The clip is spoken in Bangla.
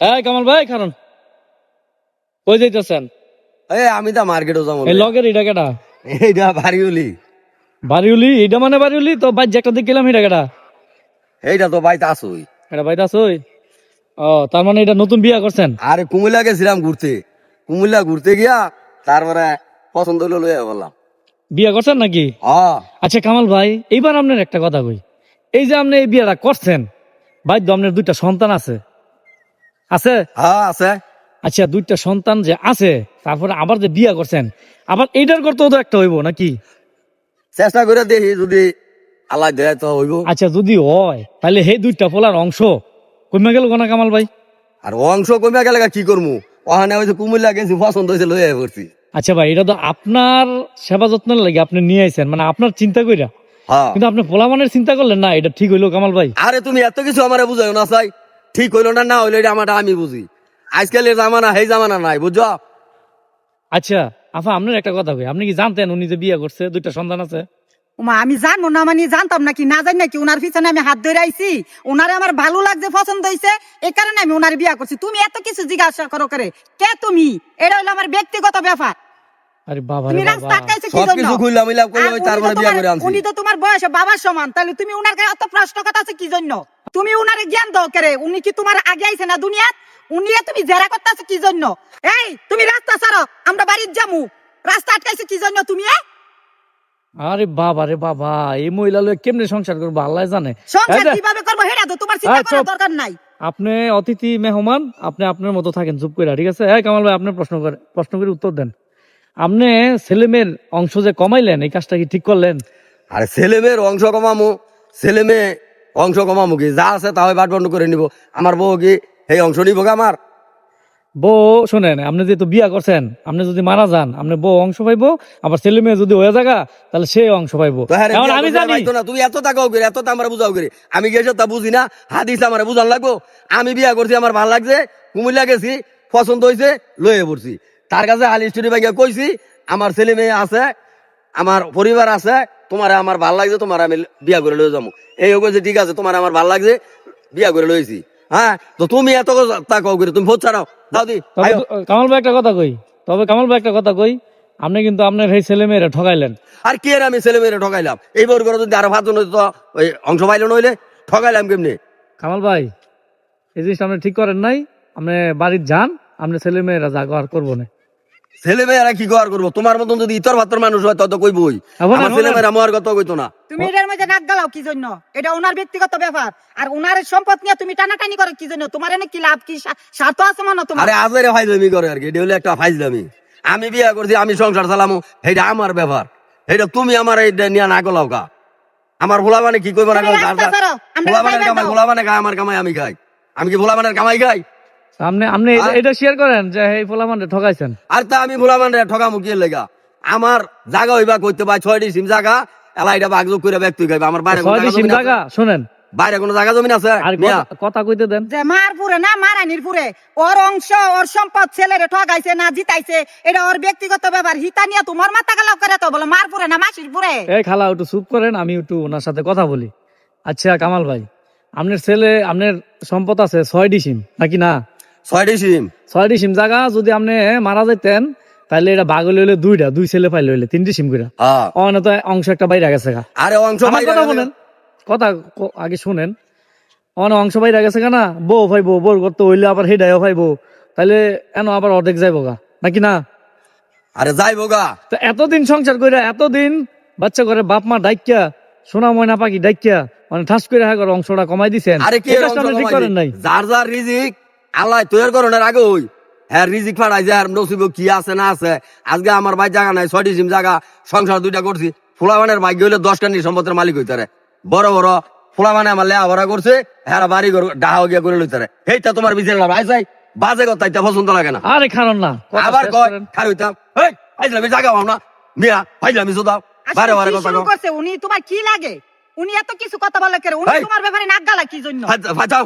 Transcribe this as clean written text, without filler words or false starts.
এই কামাল ভাই কারণ কই যাইতেছেন? আমি তো মার্কেটও যাবো। এই লগের এটা কেটা? এইটা বাড়িউলি। বাড়িউলি এটা মানে বাড়িউলি তো বাইর একটা দিক গেলাম এটা কেটা? এইটা তো বাইতে আসুই। এটা বাইতে আসই। ও তার মানে এটা নতুন বিয়া করছেন? আরে কুমিল্লা গেছিলাম ঘুরতে, কুমিল্লা ঘুরতে গিয়া তারপরে পছন্দ হলো লইয়া বললাম। বিয়া করছেন নাকি? আচ্ছা কামাল ভাই, এইবার আপনার একটা কথা কই, এই যে আপনি এই বিয়াটা করছেন, ভাই তো আপনার দুইটা সন্তান আছে আছে আছে। আচ্ছা দুইটা সন্তান যে আছে, তারপরে আবার যে বিয়া করছেন, আবার এইটার করতেও তো একটা হইব নাকি? চেষ্টা করে দেখি যদি আল্লাহ দেয় তো হইব। আচ্ছা যদি হয় তাহলে সেই দুইটা পোলার অংশ কমে গেল না কামাল ভাই? আর অংশ কমে গেলে কি করবো, ওখানে হয়েছে কুমিল্লা গেছি পছন্দ হয়েছে লইয়া পড়ছি। আচ্ছা ভাই, এটা তো আপনার সেবা যত্নের লাগে আপনি নিয়ে আইছেন, মানে আপনার চিন্তা কইরা, কিন্তু আপনি পোলামানের চিন্তা করলেন না, এটা ঠিক হইলো কামাল ভাই? আরে তুমি এত কিছু আমার বুঝাই না চাই, ঠিক হইলো না হইলো এটা আমারটা আমি বুঝি। আজকালের জামানা সেই জামানা নাই, বুঝছো? আচ্ছা আফা, আপনার একটা কথা কই, আপনি কি জানতেন উনি যে বিয়ে করছে, দুইটা সন্তান আছে? মা আমি জানবো না, মানে জানতাম নাকি না জানি নাকি উনার পিছনে আমি হাত ধরে আইছি, উনারে আমার ভালো লাগছে, পছন্দ হয়েছে, এই কারণে আমি উনার বিয়া করছি। তুমি এত কিছু জিজ্ঞাসা করো করে কে তুমি? এটা হলো আমার ব্যক্তিগত ব্যাপার। আরে বাবা তুমি রে রাস্তা বাবা, আটকাইছো কি জন্য? সবকিছু খুললাম মিলাম করে আর তারপরে বিয়া করে আনছি। উনি তো তোমার বয়সে বাবার সমান, তাহলে তুমি উনার গায়ে এত প্রশ্ন কথা আছে কি জন্য? তুমি উনারে জ্ঞান দাও করে, উনি কি তোমার আগে আইছে না দুনিয়াত? উনি তুমি জেরা করতেছো কি জন্য? এই তুমি রাস্তা ছাড়ো, আমরা বাড়ির যামু। রাস্তা আটকাইছো কি জন্য তুমি? আরে বাবা রে বাবা, এই মহিলা লয়ে কেমনে সংসার করবো আল্লাহ জানে। সংসার কিভাবে করবো সেটা তো তোমার চিন্তা করার দরকার নাই। আপনি অতিথি মেহমান, আপনি আপনার মতো থাকেন চুপ করে, ঠিক আছে? হ্যাঁ কামাল ভাই, আপনি প্রশ্ন করে উত্তর দেন। আপনি ছেলে মেয়ের অংশ যে কমাইলেন, এই কাজটা কি ঠিক করলেন? আরে ছেলে মেয়ের অংশ কমামু, ছেলে মেয়ে অংশ কমামু কি যা আছে তাহলে বাট বন্ধ করে নিব। আমার বউ কি এই অংশ নিব? আমার বউ শোনেন, আপনি যেহেতু বিয়া করছেন, আপনি যদি মারা যান আপনার বউ অংশ পাইবো, আবার ছেলে মেয়ে যদি হয়ে জায়গা তাহলে সে অংশ পাইবো। এখন আমি জানি না তুমি এত টাকাও করে এত আমার বুঝাও করে, আমি গেছি তা বুঝি না, হাদিস আমার বুঝান লাগবো। আমি বিয়া করছি, আমার ভালো লাগছে, কুমিল্লা গেছি, পছন্দ হয়েছে, লয়ে পড়ছি। তার কাছে আলি স্টোরি ভাইয়া কইছি আমার ছেলে মেয়ে আছে, আমার পরিবার আছে, তোমার আমার ভাল লাগছে, তোমার আমি বিয়া করে লয়ে যাবো। এই কইছে ঠিক আছে, তোমার আমার ভাল লাগছে, বিয়া করে লয়েছি। হ্যাঁ তো তুমি এত টাকাও করে তুমি ভোট ছাড়াও দাও দি। কামাল ভাই একটা কথা কই, কামাল ভাই একটা কথা কই, আপনি কিন্তু আপনার এই ছেলে মেয়েরা ঠকাইলেন। আর কি আর আমি ছেলে মেয়েরা ঠকাইলাম? এই বর করে যদি আরো 5 জন হইতো ওই অংশ পাইলো নইলে ঠকাইলাম কেমনি? কামাল ভাই এই জিনিসটা আপনি ঠিক করেন নাই, আপনি বাড়ির যান, আপনি ছেলে মেয়েরা যা আর করবো না। ছেলে মেয়েরা কি কর করবো? তোমার মতন যদি ইতর ভাতর মানুষ হয় তত কইবই, আমার ছেলে মেয়েরা আমার কথা কইতো না। তুমি এটার মধ্যে নাক গালাও কি জন্য? এটা ওনার ব্যক্তিগত ব্যাপার, আর ওনার সম্পদ নিয়ে তুমি টানাটানি করো কি জন্য? তোমার এনে কি লাভ, কি স্বার্থ আছে মনে তোমার? আরে আজেরে ফাইজলামি করে আর কি, এটা হলো একটা ফাইজলামি। আমি বিয়া করছি, আমি সংসার চালামু, এটা আমার ব্যাপার। এটা তুমি আমার এইটা নিয়ে না গলাও কা। আমার ভোলা মানে কি কইব না? ভোলা মানে কামাই, ভোলা মানে খায়, আমার কামাই আমি খাই। আমি কি ভোলা মানের কামাই খাই? আপনি এটা শেয়ার করেন যে এই পোলামানরে ঠকাইছেন। আর তা আমি ভোলা মানে ঠকামু কি লেগা? আমার জায়গা হইবা করতে পাই 6টি সিম জায়গা, এলাইটা ভাগযোগ করে ব্যক্তি খাইবে। আমার বাইরে জায়গা শুনেন, বাইরে কোনো জায়গা জমিন আছে? আর কথা কইতে দেন। যে মারপুরে না মারানির পুরে, ওর অংশ ওর সম্পদ ছেলেরে ঠগাইছে না জিতাইছে, এটা ওর ব্যক্তিগত ব্যাপার। হিতা নিয়ে তোমার মাথা গালাও করে তো বলে মারপুরে না মাসির পুরে। এই খালা একটু চুপ করেন, আমি একটু ওনার সাথে কথা বলি। আচ্ছা কামাল ভাই, আপনার ছেলে, আপনার সম্পদ আছে 6টি সিম নাকি না? 6টি সিম, 6টি সিম জায়গা যদি আপনি মারা যাইতেন তাহলে এটা ভাগ হইলে দুই ছেলে পাইলে হইলে 3টি সিম করে অনেক অংশ একটা বাইরে গেছে। আরে অংশ কথা বলেন, কথা আগে শুনেন। অনেক অংশ বাইরে গেছে কেনা, বউ ভাইবো, বোর করতে হইলে আবার হেডাইও ভাইবো, তাহলে এন আবার অর্ধেক যাইবো গা নাকি না? আরে যাইবো গা। তো এতদিন সংসার করে, এতদিন বাচ্চা করে, বাপ মা ডাইকিয়া, সোনা ময়না পাখি ডাইকিয়া, মানে ঠাস করে অংশটা কমাই দিচ্ছেন। আরে কি ঠিক করেন নাই? যার যার রিজিক আল্লাহ তৈরি করার আগে ওই হ্যাঁ রিজিক ফাড়াই যায়, নসিব কি আছে না আছে। আজকে আমার ভাই জায়গা নাই, 6টি সিম জায়গা, সংসার 2টা করছি। ফুলাবানের ভাগ্য হইলে 10টা সম্পত্তির মালিক হইতারে। বড় বড় ফুলাবানে আমার লেয়া ভরা করছে, হ্যাঁ বাড়ি ডাহা গিয়া করে লইতারে। এইটা তোমার বিচার লাভ আইসাই বাজে কথা, এটা পছন্দ লাগে না। আরে খারাপ না, আবার কয় খার হইতাম এই আইসলাম জায়গা পাও না মিয়া, আইসলাম দাও বারে বারে কথা করছে। উনি তোমার কি লাগে? উনি এত কিছু কথা বলে কেন? উনি তোমার ব্যাপারে নাক গালা কি জন্য? বাঁচাও।